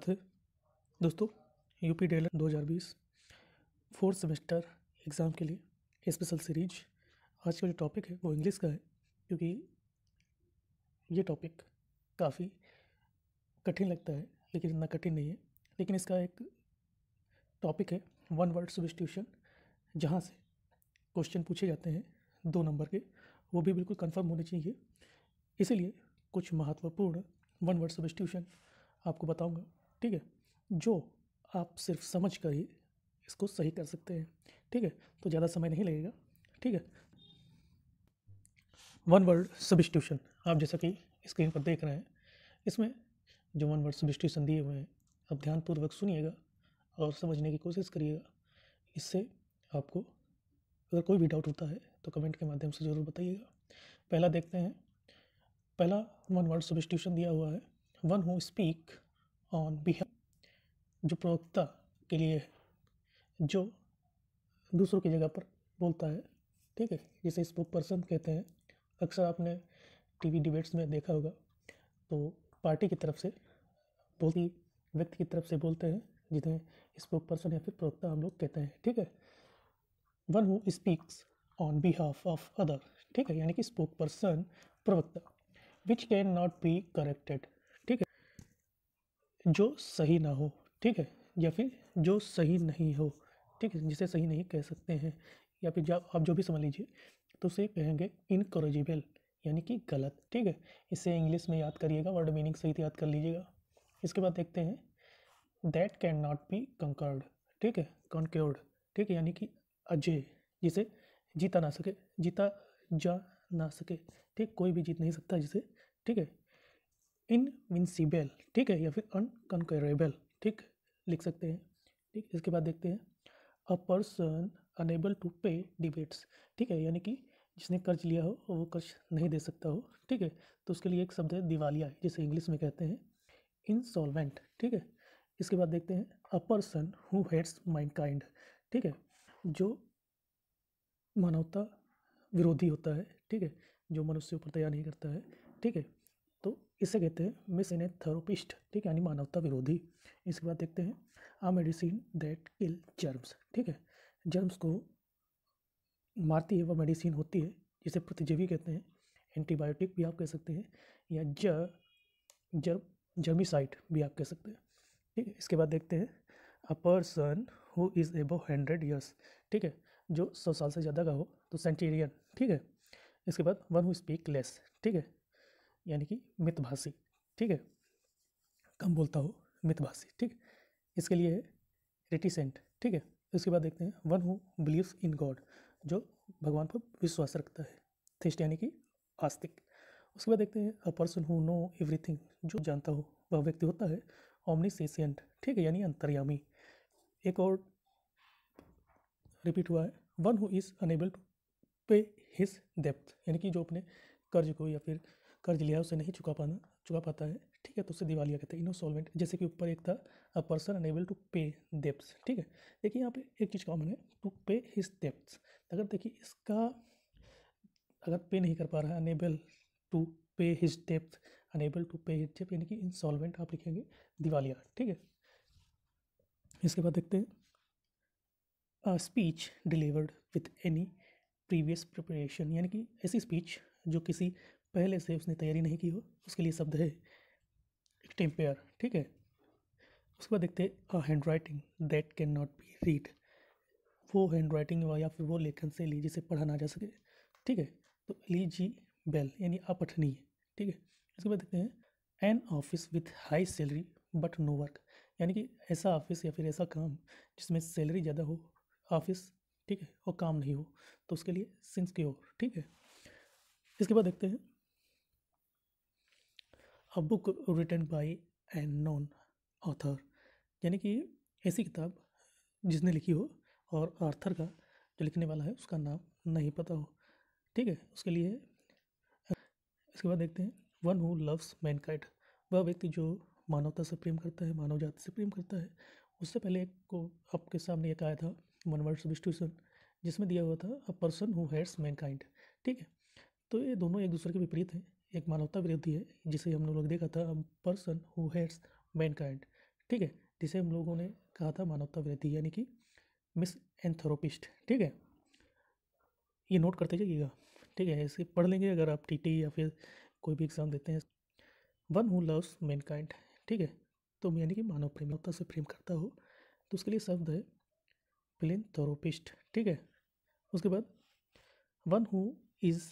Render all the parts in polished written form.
स्वागत है दोस्तों UP dealer 2020 fourth semester exam के लिए स्पेशल सीरीज। आज का जो टॉपिक है वो इंग्लिश का है, क्योंकि ये टॉपिक काफ़ी कठिन लगता है लेकिन इतना कठिन नहीं है। लेकिन इसका एक टॉपिक है वन वर्ड सब्स्टिट्यूशन, जहाँ से क्वेश्चन पूछे जाते हैं 2 नंबर के, वो भी बिल्कुल कंफर्म होने चाहिए। इसीलिए कुछ महत्वपूर्ण वन वर्ड सब्स्टिट्यूशन आपको बताऊंगा, ठीक है, जो आप सिर्फ समझ कर ही इसको सही कर सकते हैं। ठीक है, तो ज़्यादा समय नहीं लगेगा। ठीक है, वन वर्ड सब्स्टिट्यूशन आप जैसा कि स्क्रीन पर देख रहे हैं, इसमें जो वन वर्ड सब्स्टिट्यूशन दिए हुए हैं आप ध्यानपूर्वक सुनिएगा और समझने की कोशिश करिएगा। इससे आपको अगर कोई भी डाउट होता है तो कमेंट के माध्यम से ज़रूर बताइएगा। पहला देखते हैं। पहला वन वर्ड सब्स्टिट्यूशन दिया हुआ है one who speak on behalf, जो प्रवक्ता के लिए है, जो दूसरों की जगह पर बोलता है। ठीक है, जिसे स्पोक पर्सन कहते हैं। अक्सर आपने टीवी डिबेट्स में देखा होगा, तो पार्टी की तरफ से बोलती व्यक्ति की तरफ से बोलते हैं, जिन्हें स्पोक पर्सन या फिर प्रवक्ता हम लोग कहते हैं। ठीक है, one who speaks on behalf of other, ठीक है, यानी कि स्पोक पर्सन प्रवक्ता, which can not be corrected, ठीक है, जो सही ना हो, ठीक है, या फिर जो सही नहीं हो, ठीक है, जिसे सही नहीं कह सकते हैं, या फिर जब आप जो भी समझ लीजिए, तो उसे कहेंगे इनकरेजिबल, यानी कि गलत। ठीक है, इसे इंग्लिश में याद करिएगा, वर्ड मीनिंग सहित याद कर लीजिएगा। इसके बाद देखते हैं that can not be conquered, ठीक है, कॉन्क्योर्ड, ठीक है, यानी कि अजय, जिसे जीता ना सके, जीता जा ना सके, ठीक, कोई भी जीत नहीं सकता जिसे। ठीक है, इनविंसिबल, ठीक है, या फिर अनकंकरेबल, ठीक, लिख सकते हैं। ठीक, इसके बाद देखते हैं अ पर्सन अनेबल टू पे डिबेट्स, ठीक है, यानी कि जिसने कर्ज लिया हो वो कर्ज नहीं दे सकता हो। ठीक है, तो उसके लिए एक शब्द है दिवालिया, जिसे इंग्लिश में कहते हैं इंसॉल्वेंट। ठीक है, इसके बाद देखते हैं a person who hates mankind, ठीक है, जो मानवता विरोधी होता है, ठीक है, जो मनुष्यों पर दया नहीं करता है। ठीक है, तो इसे कहते हैं मिसएनेथेरोपिस्ट, ठीक है, यानी मानवता विरोधी। इसके बाद देखते हैं आ मेडिसिन दैट किल जर्म्स, ठीक है, जर्म्स को मारती है वह मेडिसिन होती है, जिसे प्रतिजीवी कहते हैं, एंटीबायोटिक भी आप कह सकते हैं, या जर्म जर्मिसाइड भी आप कह सकते हैं। ठीक है, इसके बाद देखते हैं a person who is above 100 years, ठीक है, जो 100 साल से ज़्यादा का हो तो सेंचुरियन। ठीक है, इसके बाद वन हु स्पीक लेस, ठीक है, यानी कि मितभाषी, ठीक है, कम बोलता हो, मितभाषी। ठीक, इसके लिए है रेटिसेंट। ठीक है, इसके बाद देखते हैं one who believes in God, जो भगवान पर विश्वास रखता है, थिस्ट, यानी कि आस्तिक। उसके बाद देखते हैं a person who know everything, जो जानता हो वह व्यक्ति होता है ओमनीसेंट, ठीक है, यानी अंतर्यामी। एक और रिपीट हुआ है one who is unable to pay his डेप्थ, यानी कि जो अपने कर्ज को या फिर कर्ज लिया उसे नहीं चुका पाता है। ठीक है, तो उसे दिवालिया कहते हैं, इनसॉल्वेंट। जैसे कि ऊपर एक था अ पर्सन अनेबल टू पे डेप्थ। ठीक है, देखिए यहाँ पे एक चीज़ कॉमन है, टू पे हिज डेप्थ। अगर देखिए इसका अगर पे नहीं कर पा रहा है, enable to pay his depth, enable to pay his डेप्थ, यानी कि इंसॉल्वेंट आप लिखेंगे दिवालिया। ठीक है, इसके बाद देखते हैं speech delivered with any previous preparation, यानी कि ऐसी स्पीच जो किसी पहले से उसने तैयारी नहीं की हो, उसके लिए शब्द है टेम्पेयर। ठीक है, उसके बाद देखते हैं hand writing that can not be read, वो हैंड राइटिंग या फिर वो लेखन शैली जिसे पढ़ा ना जा सके। ठीक है, तो एलिजिबल यानी अपठनीय। ठीक है, इसके बाद देखते हैं an office with high salary but no work, यानी कि ऐसा ऑफिस या फिर ऐसा काम जिसमें सैलरी ज़्यादा हो, ऑफिस, ठीक है, और काम नहीं हो, तो उसके लिए सिंसियोर। ठीक है, इसके बाद देखते हैं a book written by an non author, यानी कि ऐसी किताब जिसने लिखी हो और आर्थर का जो लिखने वाला है उसका नाम नहीं पता हो। ठीक है, उसके लिए इसके बाद देखते हैं वन हु लव्स मैनकाइंड, वह व्यक्ति जो मानवता से प्रेम करता है, मानव जाति से प्रेम करता है। उससे पहले एक को आपके सामने एक आया था वन वर्ड सब्स्टिट्यूशन, जिसमें दिया हुआ था a person who hates mankind. ठीक है, तो ये दोनों एक दूसरे के विपरीत हैं। एक मानवता विरोधी है, जिसे हम लोग देखा था, a person who hates mankind. ठीक है, जिसे हम लोगों ने कहा था मानवता विरोधी यानी कि मिसएंथ्रोपिस्ट। ठीक है, ये नोट करते जाइएगा। ठीक है, इसे पढ़ लेंगे अगर आप टीटी या फिर कोई भी एग्ज़ाम देते हैं। One who loves Mankind. ठीक है, तो यानी कि मानव प्रेम, मानवता से प्रेम करता हो, तो उसके लिए शब्द है फिलेंथ्रोपिस्ट। ठीक है, उसके बाद one who is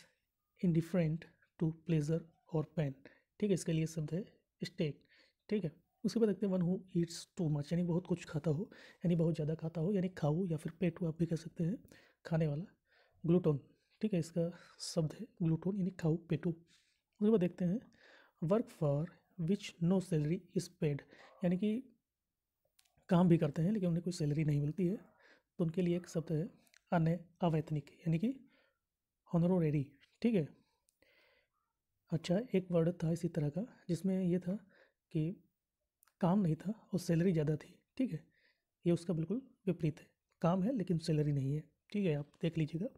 indifferent to pleasure और पेन। ठीक है, इसके लिए शब्द है स्टेक। ठीक है, उसके बाद देखते हैं one who Yeats too much, यानी बहुत कुछ खाता हो, यानी बहुत ज़्यादा खाता हो, यानी खाऊ या फिर पेटू आप भी कह सकते हैं, खाने वाला। ग्लूटोन। ठीक है, इसका शब्द है ग्लूटोन, यानी खाऊ पेटू। उसके बाद देखते हैं work for which no salary is paid, यानी कि काम भी करते हैं लेकिन उन्हें कोई सैलरी नहीं मिलती है, तो उनके लिए एक शब्द है अवैतनिक, यानी कि हॉनरोरेरी। ठीक है, अच्छा एक वर्ड था इसी तरह का जिसमें ये था कि काम नहीं था और सैलरी ज़्यादा थी। ठीक है, ये उसका बिल्कुल विपरीत है, काम है लेकिन सैलरी नहीं है। ठीक है, आप देख लीजिएगा,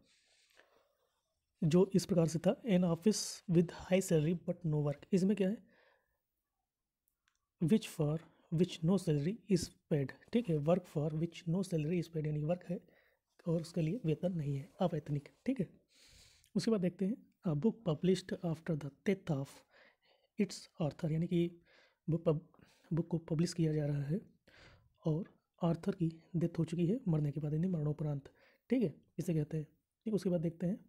जो इस प्रकार से था an office with high salary but no work. इसमें क्या है, which for which no salary is paid. ठीक है, work for which no salary is paid, यानी वर्क है और उसके लिए वेतन नहीं है, अवैतनिक। ठीक है, उसके बाद देखते हैं a book published after the death of its author, यानी कि बुक को पब्लिश किया जा रहा है और आर्थर की डेथ हो चुकी है, मरने के बाद, यानी मरणोपरांत। ठीक है, इसे कहते हैं। ठीक, उसके बाद देखते हैं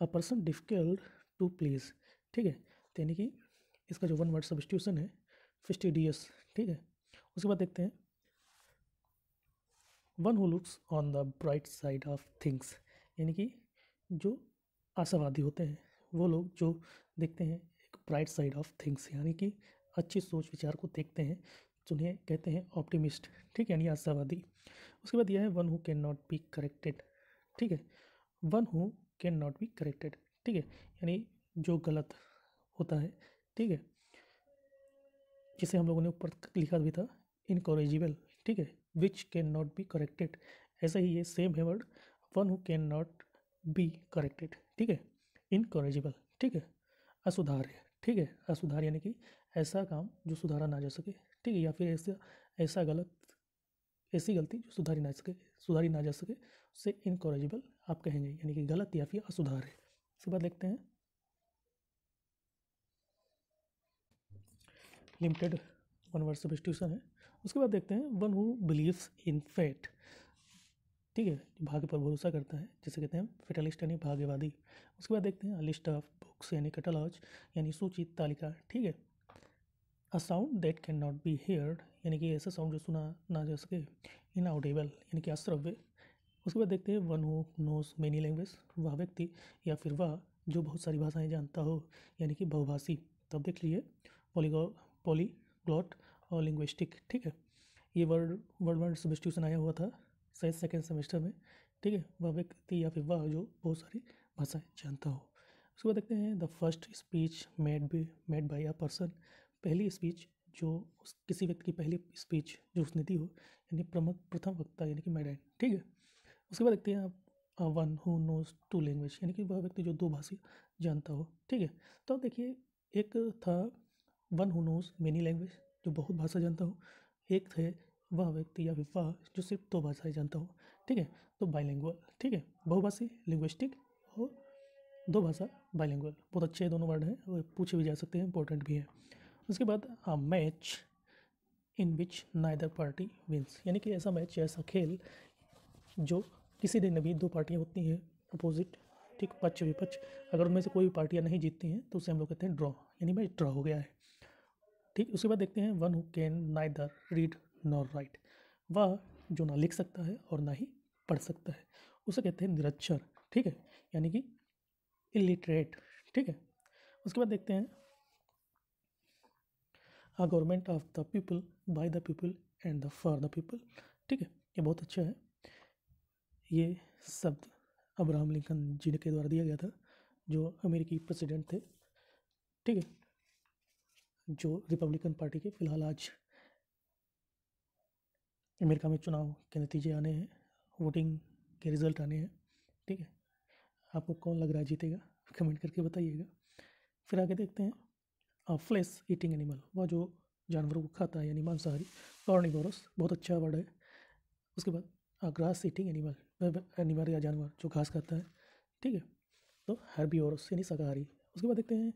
a person difficult to please. ठीक है, तो यानी कि इसका जो वन वर्ड सब्स्टिट्यूशन है फेस्टिडियस। ठीक है, उसके बाद देखते हैं one who looks on the bright side of things, यानी कि जो आशावादी होते हैं वो लोग जो देखते हैं एक ब्राइट साइड ऑफ थिंग्स, यानी कि अच्छी सोच विचार को देखते हैं, तो उन्हें कहते हैं ऑप्टिमिस्ट। ठीक है, यानी आशावादी। उसके बाद यह है one who can not be corrected. ठीक है, one who can not be corrected. ठीक है, यानी जो गलत होता है। ठीक है, जिसे हम लोगों ने ऊपर लिखा भी था इनकॉरेजिबल। ठीक है, which can not be corrected, ऐसा ही ये सेम है word, one who can not be corrected. ठीक है, इनकॉरेजिबल। ठीक है, असुधार्य। ठीक है, असुधार्य यानी कि ऐसा काम जो सुधारा ना जा सके। ठीक है, या फिर ऐसा ऐसा गलत, ऐसी गलती जो सुधारी ना जा सके, उससे इनकॉरेजिबल आप कहेंगे, यानी कि गलत या फिर असुधार्य। इसके बाद देखते हैं लिमिटेड, वन वर्ड सब्स्टिट्यूशन है। उसके बाद देखते हैं one who believes in fate. ठीक है, जो भाग्य पर भरोसा करता है, जिसे कहते हैं फेटलिस्ट यानी भाग्यवादी। उसके बाद देखते हैं लिस्ट ऑफ बुक्स यानी कैटलॉज, यानी सूची तालिका। ठीक है, a sound that can not be heard, यानी कि ऐसा साउंड जो सुना ना जा सके, इनऑडिबल यानी कि अश्रव्य। उसके बाद देखते हैं one who knows many language, वह व्यक्ति या फिर वह जो बहुत सारी भाषाएं जानता हो, यानी कि बहुभाषी। तब देख लीजिए पॉलीगो पॉलीग्लॉट और लिंग्विस्टिक। ठीक है, ये वर्ड सब्स्टिट्यूशन आया हुआ था शायद सेकेंड सेमेस्टर में। ठीक है, वह व्यक्ति या फिर वह जो बहुत सारी भाषाएं जानता हो। उसके बाद देखते हैं the first speech made by a person, पहली स्पीच जो किसी व्यक्ति की पहली स्पीच जो उसने दी हो, यानी प्रथम वक्ता यानी कि मेडाइन। ठीक है, उसके बाद देखते हैं आप one who knows two language, यानी कि वह व्यक्ति जो दो भाषा जानता हो। ठीक है, तो अब देखिए एक था one who knows many language, जो बहुत भाषा जानता हो, एक थे वह व्यक्ति या फिर वह जो सिर्फ दो भाषाएं जानता हो। ठीक है, तो बाइलिंगुअल। ठीक है, बहुभाषी, लिंग्विस्टिक और दो भाषा, बाइलिंगुअल। बहुत अच्छे दोनों वर्ड हैं और पूछे भी जा सकते हैं, इंपॉर्टेंट भी है। उसके बाद match in which neither party wins, यानी कि ऐसा मैच, ऐसा खेल जो किसी दिन भी दो पार्टियां होती हैं अपोजिट, ठीक, पक्ष विपक्ष, अगर उनमें से कोई भी पार्टियां नहीं जीतती हैं तो उसे हम लोग कहते हैं ड्रॉ, यानी मैच ड्रॉ हो गया है। ठीक, उसके बाद देखते हैं one who can neither read nor right, वह जो ना लिख सकता है और ना ही पढ़ सकता है, उसे कहते हैं निरक्षर। ठीक है, यानी कि इलिटरेट। ठीक है, उसके बाद देखते हैं a government of the people, by the people and the for the people. ठीक है, ये बहुत अच्छा है। ये शब्द अब्राहम लिंकन जी के द्वारा दिया गया था, जो अमेरिकी प्रेसिडेंट थे। ठीक है, जो रिपब्लिकन पार्टी के फिलहाल आज अमेरिका में चुनाव के नतीजे आने हैं, वोटिंग के रिजल्ट आने हैं। ठीक है, आपको कौन लग रहा है जीतेगा, कमेंट करके बताइएगा। फिर आगे देखते हैं फ्लेश ईटिंग एनिमल, वह जो जानवरों को खाता है यानी मांसाहारी। कार्निवोरस बहुत अच्छा वर्ड है। उसके बाद ग्रास ईटिंग एनिमल, एनिमल या जानवर जो घास खाता है, ठीक है। तो हर्बीवोरस यानी शाकाहारी। उसके बाद देखते हैं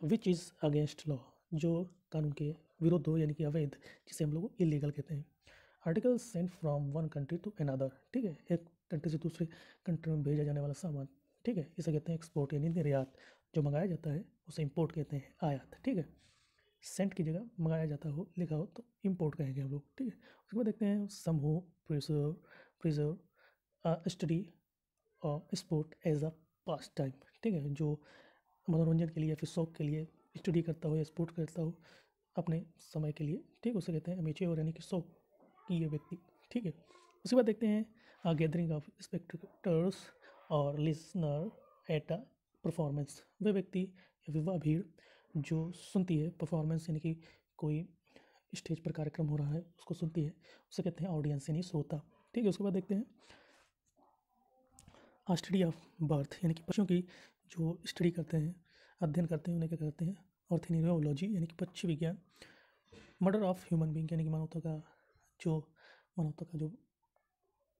विच इज़ अगेंस्ट लॉ, जो कानून के विरुद्ध हो यानी कि अवैध, जिसे हम लोग इलीगल कहते हैं। Article sent from one country to another, ठीक है, एक कंट्री से दूसरे कंट्री में भेजा जाने वाला सामान, ठीक है, इसे कहते हैं एक्सपोर्ट यानी निर्यात। जो मंगाया जाता है उसे इंपोर्ट कहते हैं, आयात, ठीक है। सेंट की जगह मंगाया जाता हो लिखा हो तो इंपोर्ट कहेंगे हम लोग, ठीक है। उसके बाद देखते हैं some who preserve preserve study और sport as a pastime, ठीक है, जो मनोरंजन के लिए या फिर शौक के लिए स्टडी करता हो या स्पोर्ट करता हो अपने समय के लिए, ठीक, उसे कहते हैं अमेच्योर यानी कि शौक की ये व्यक्ति, ठीक है। उसके बाद देखते हैं गैदरिंग ऑफ स्पेक्टेटर्स और लिसनर एट अ परफॉर्मेंस, वह व्यक्ति या फिर वह भीड़ जो सुनती है, परफॉर्मेंस यानी कि कोई स्टेज पर कार्यक्रम हो रहा है उसको सुनती है, उसे कहते हैं ऑडियंस यानी श्रोता, ठीक है। उसके बाद देखते हैं स्टडी ऑफ बर्थ यानी कि पक्षियों की जो स्टडी करते हैं, अध्ययन करते हैं, उन्हें क्या कहते हैं, ऑर्थिनियोलॉजी यानी कि पक्षी विज्ञान। मर्डर ऑफ ह्यूमन बीइंग यानी कि मानवता का जो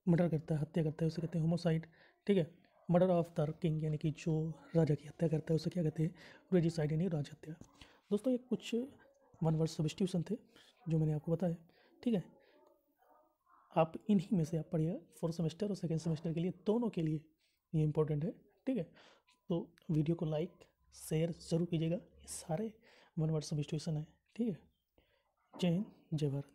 मर्डर करता है, हत्या करता है, उसे कहते हैं होमोसाइड, ठीक है। मर्डर ऑफ द किंग यानी कि जो राजा की हत्या करता है उसे क्या कहते हैं, रेजिसाइड यानी राज हत्या। दोस्तों ये कुछ वन वर्ड सब्स्टिट्यूशन थे जो मैंने आपको बताया, ठीक है। आप इन्हीं में से आप पढ़िएगा, फोर्थ सेमेस्टर और सेकेंड सेमेस्टर के लिए, दोनों के लिए ये इंपॉर्टेंट है, ठीक है। तो वीडियो को लाइक शेयर ज़रूर कीजिएगा, ये सारे वन वर्ड सब्स्टिट्यूशन है, ठीक है। जय हिंद, जय भारत।